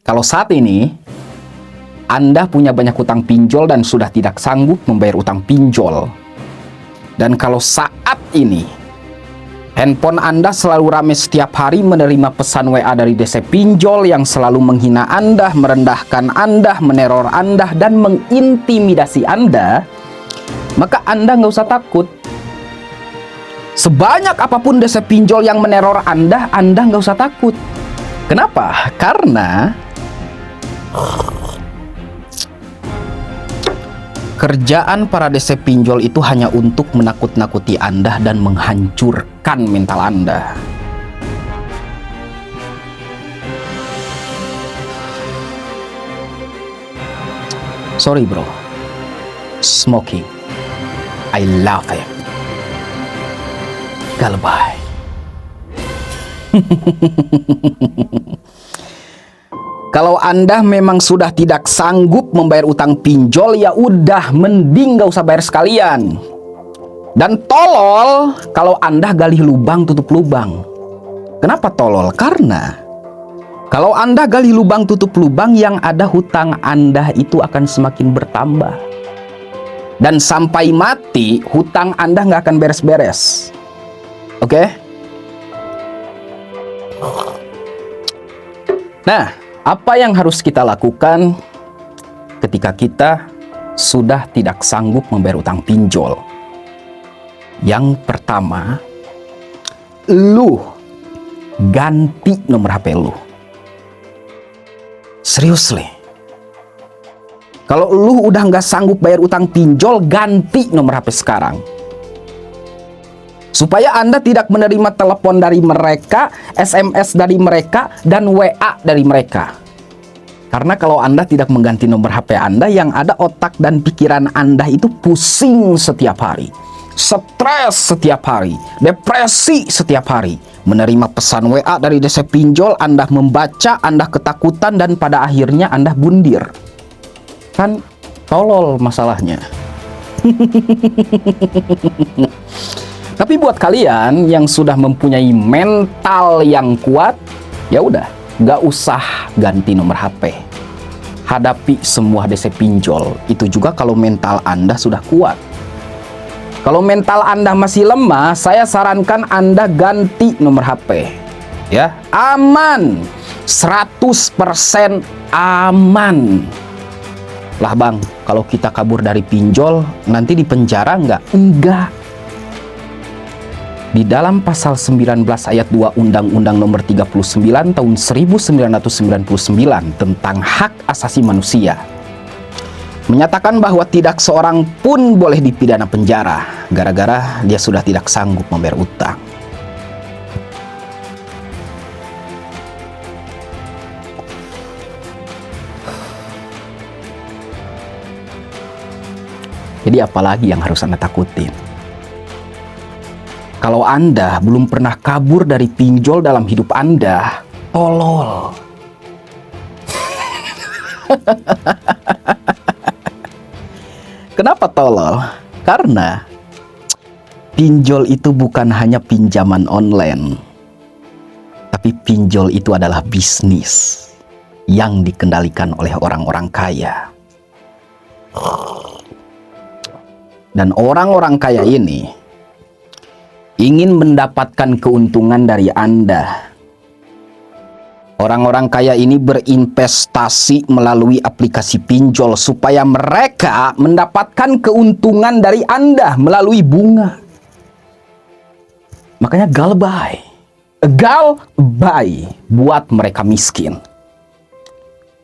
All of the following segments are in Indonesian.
Kalau saat ini Anda punya banyak utang pinjol dan sudah tidak sanggup membayar utang pinjol, dan kalau saat ini handphone Anda selalu ramai setiap hari menerima pesan WA dari DC pinjol yang selalu menghina Anda, merendahkan Anda, meneror Anda, dan mengintimidasi Anda, maka Anda nggak usah takut. Sebanyak apapun DC pinjol yang meneror Anda nggak usah takut. Kenapa? Karena kerjaan para DC pinjol itu hanya untuk menakut-nakuti Anda dan menghancurkan mental Anda. Sorry bro, smoking, I love it. Galbay. Kalau Anda memang sudah tidak sanggup membayar utang pinjol, ya udah mending gak usah bayar sekalian. Dan tolol kalau Anda gali lubang tutup lubang. Kenapa tolol? Karena kalau Anda gali lubang tutup lubang, yang ada hutang Anda itu akan semakin bertambah. Dan sampai mati hutang Anda nggak akan beres-beres. Oke? Nah, apa yang harus kita lakukan ketika kita sudah tidak sanggup membayar utang pinjol? Yang pertama, lu ganti nomor HP lu. Seriously. Kalau lu udah nggak sanggup bayar utang pinjol, ganti nomor HP sekarang. Supaya Anda tidak menerima telepon dari mereka, SMS dari mereka, dan WA dari mereka. Karena kalau Anda tidak mengganti nomor HP Anda, yang ada otak dan pikiran Anda itu pusing setiap hari. Stres setiap hari. Depresi setiap hari. Menerima pesan WA dari DC pinjol, Anda membaca, Anda ketakutan, dan pada akhirnya Anda bundir. Kan tolol masalahnya. Tapi buat kalian yang sudah mempunyai mental yang kuat, ya udah, nggak usah ganti nomor HP. Hadapi semua DC pinjol. Itu juga kalau mental Anda sudah kuat. Kalau mental Anda masih lemah, saya sarankan Anda ganti nomor HP. Ya, aman. 100% aman. Lah bang, kalau kita kabur dari pinjol, nanti di penjara nggak? Enggak. Di dalam pasal 19 ayat 2 Undang-Undang Nomor 39 tahun 1999 tentang hak asasi manusia menyatakan bahwa tidak seorang pun boleh dipidana penjara gara-gara dia sudah tidak sanggup membayar utang. Jadi apalagi yang harus Anda takutin? Kalau Anda belum pernah kabur dari pinjol dalam hidup Anda, tolol. Kenapa tolol? Karena pinjol itu bukan hanya pinjaman online, tapi pinjol itu adalah bisnis yang dikendalikan oleh orang-orang kaya. Dan orang-orang kaya ini ingin mendapatkan keuntungan dari Anda. Orang-orang kaya ini berinvestasi melalui aplikasi pinjol supaya mereka mendapatkan keuntungan dari Anda melalui bunga. Makanya galbay buat mereka miskin.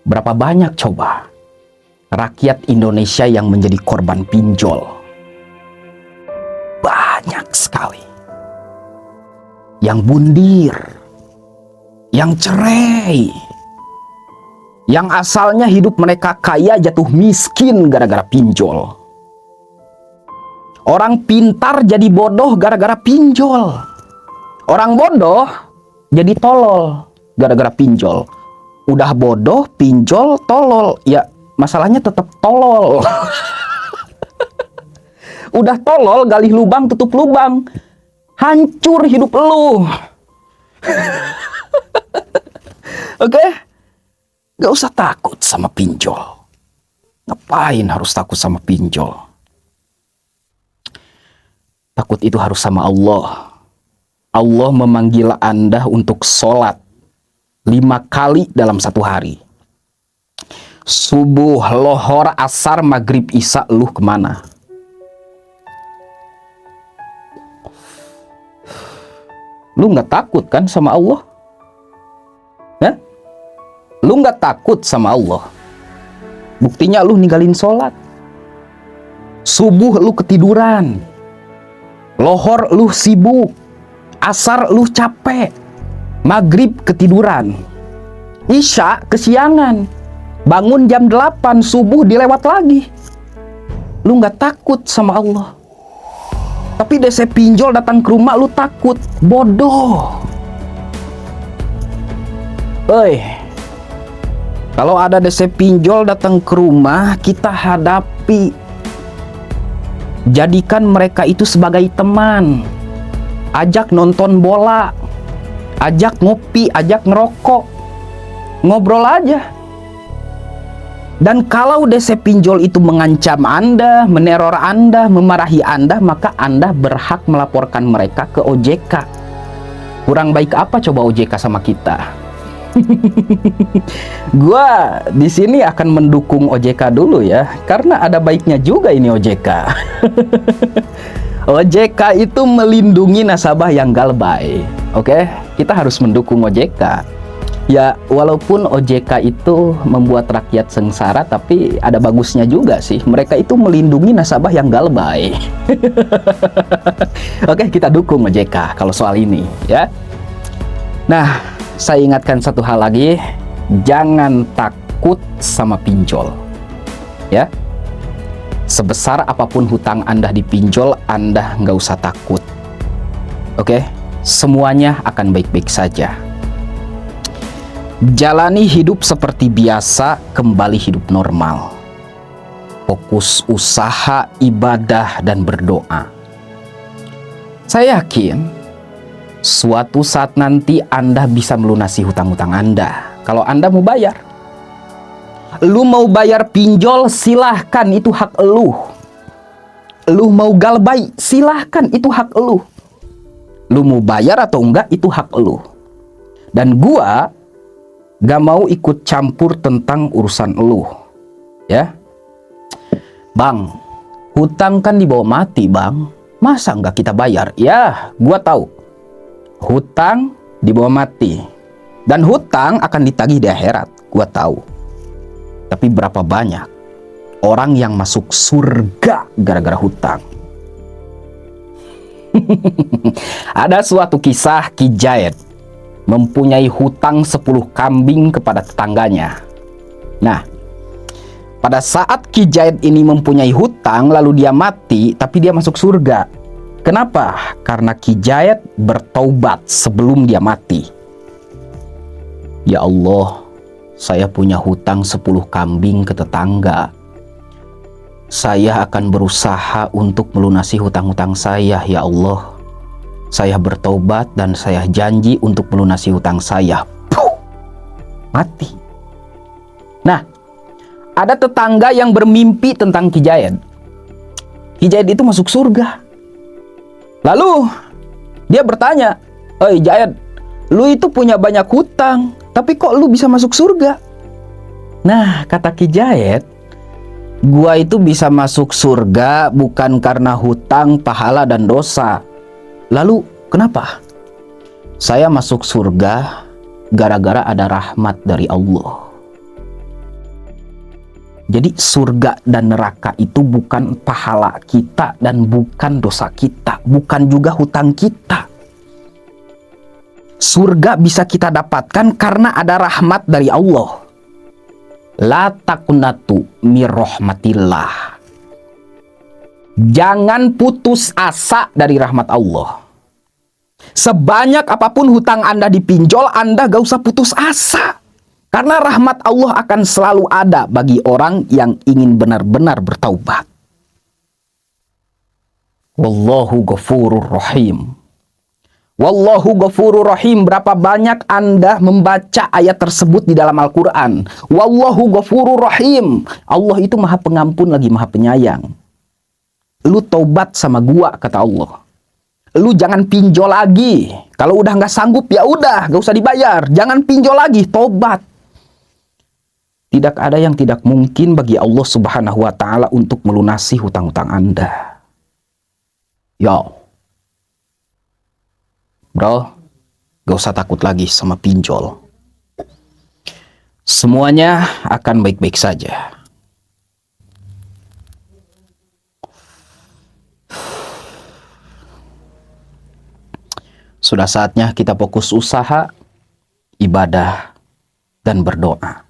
Berapa banyak coba rakyat Indonesia yang menjadi korban pinjol? Banyak sekali. Yang bundir, yang cerai, yang asalnya hidup mereka kaya jatuh miskin gara-gara pinjol. Orang pintar jadi bodoh gara-gara pinjol. Orang bodoh jadi tolol gara-gara pinjol. Udah bodoh, pinjol, tolol. Ya, masalahnya tetap tolol. Udah tolol, gali lubang, tutup lubang. Hancur hidup lu. Oke? Gak usah takut sama pinjol. Ngapain harus takut sama pinjol? Takut itu harus sama Allah. Allah memanggil Anda untuk sholat 5 kali dalam satu hari. Subuh, lohor, asar, maghrib, isya, lu kemana? Lu nggak takut kan sama Allah? Ya? Lu nggak takut sama Allah? Buktinya lu ninggalin sholat. Subuh lu ketiduran. Lohor lu sibuk. Asar lu capek. Maghrib ketiduran. Isya kesiangan. Bangun jam 8, subuh dilewat lagi. Lu nggak takut sama Allah. Tapi DC pinjol datang ke rumah lu takut. Bodoh. Kalau ada DC pinjol datang ke rumah, kita hadapi. Jadikan mereka itu sebagai teman. Ajak nonton bola. Ajak ngopi, ajak ngerokok. Ngobrol aja. Dan kalau DC pinjol itu mengancam Anda, meneror Anda, memarahi Anda, maka Anda berhak melaporkan mereka ke OJK. Kurang baik apa coba OJK sama kita? Gua di sini akan mendukung OJK dulu ya, karena ada baiknya juga ini OJK. OJK itu melindungi nasabah yang galbay. Oke, kita harus mendukung OJK. Ya, walaupun OJK itu membuat rakyat sengsara, tapi ada bagusnya juga sih. Mereka itu melindungi nasabah yang galbay. Oke, kita dukung OJK kalau soal ini, ya. Nah, saya ingatkan satu hal lagi. Jangan takut sama pinjol. Ya. Sebesar apapun hutang Anda dipinjol, Anda nggak usah takut. Oke? Semuanya akan baik-baik saja. Jalani hidup seperti biasa, kembali hidup normal. Fokus usaha, ibadah, dan berdoa. Saya yakin suatu saat nanti Anda bisa melunasi hutang-hutang Anda. Kalau Anda mau bayar. Lu mau bayar pinjol, silahkan, itu hak lu. Lu mau galbay, silahkan, itu hak lu. Lu mau bayar atau enggak, itu hak lu. Dan gua gak mau ikut campur tentang urusan elu, ya. Bang, hutang kan dibawa mati, bang. Masa nggak kita bayar? Ya, gua tahu. Hutang dibawa mati. Dan hutang akan ditagih di akhirat, gua tahu. Tapi berapa banyak orang yang masuk surga gara-gara hutang? Ada suatu kisah Ki Jaid mempunyai hutang 10 kambing kepada tetangganya. Nah, pada saat Ki Jaid ini mempunyai hutang, lalu dia mati, tapi dia masuk surga. Kenapa? Karena Ki Jaid bertaubat sebelum dia mati. Ya Allah, saya punya hutang 10 kambing ke tetangga. Saya akan berusaha untuk melunasi hutang-hutang saya, ya Allah. Saya bertobat dan saya janji untuk melunasi hutang saya. Puh, mati. Nah, ada tetangga yang bermimpi tentang Ki Jaid. Ki Jaid itu masuk surga. Lalu dia bertanya, "Oi Jaid, lu itu punya banyak hutang, tapi kok lu bisa masuk surga?" Nah, kata Ki Jaid, gua itu bisa masuk surga bukan karena hutang, pahala, dan dosa. Lalu kenapa? Saya masuk surga gara-gara ada rahmat dari Allah. Jadi surga dan neraka itu bukan pahala kita dan bukan dosa kita, bukan juga hutang kita. Surga bisa kita dapatkan karena ada rahmat dari Allah. La taqnatu mir rahmatillah. Jangan putus asa dari rahmat Allah. Sebanyak apapun hutang Anda dipinjol, Anda gak usah putus asa. Karena rahmat Allah akan selalu ada bagi orang yang ingin benar-benar bertaubat. Wallahu ghafurur rahim. Wallahu ghafurur rahim. Berapa banyak Anda membaca ayat tersebut di dalam Al-Quran? Wallahu ghafurur rahim. Allah itu maha pengampun lagi maha penyayang. Lu tobat sama gua, kata Allah. Lu jangan pinjol lagi. Kalau udah nggak sanggup, ya udah, gak usah dibayar. Jangan pinjol lagi, tobat. Tidak ada yang tidak mungkin bagi Allah Subhanahu wa Ta'ala untuk melunasi hutang-hutang Anda. Yo. Bro, gak usah takut lagi sama pinjol. Semuanya akan baik-baik saja. Sudah saatnya kita fokus usaha, ibadah, dan berdoa.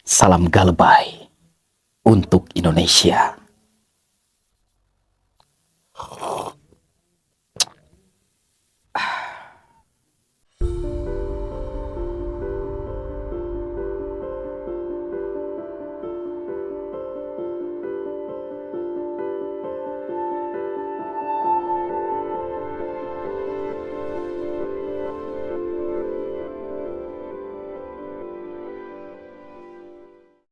Salam galbay untuk Indonesia.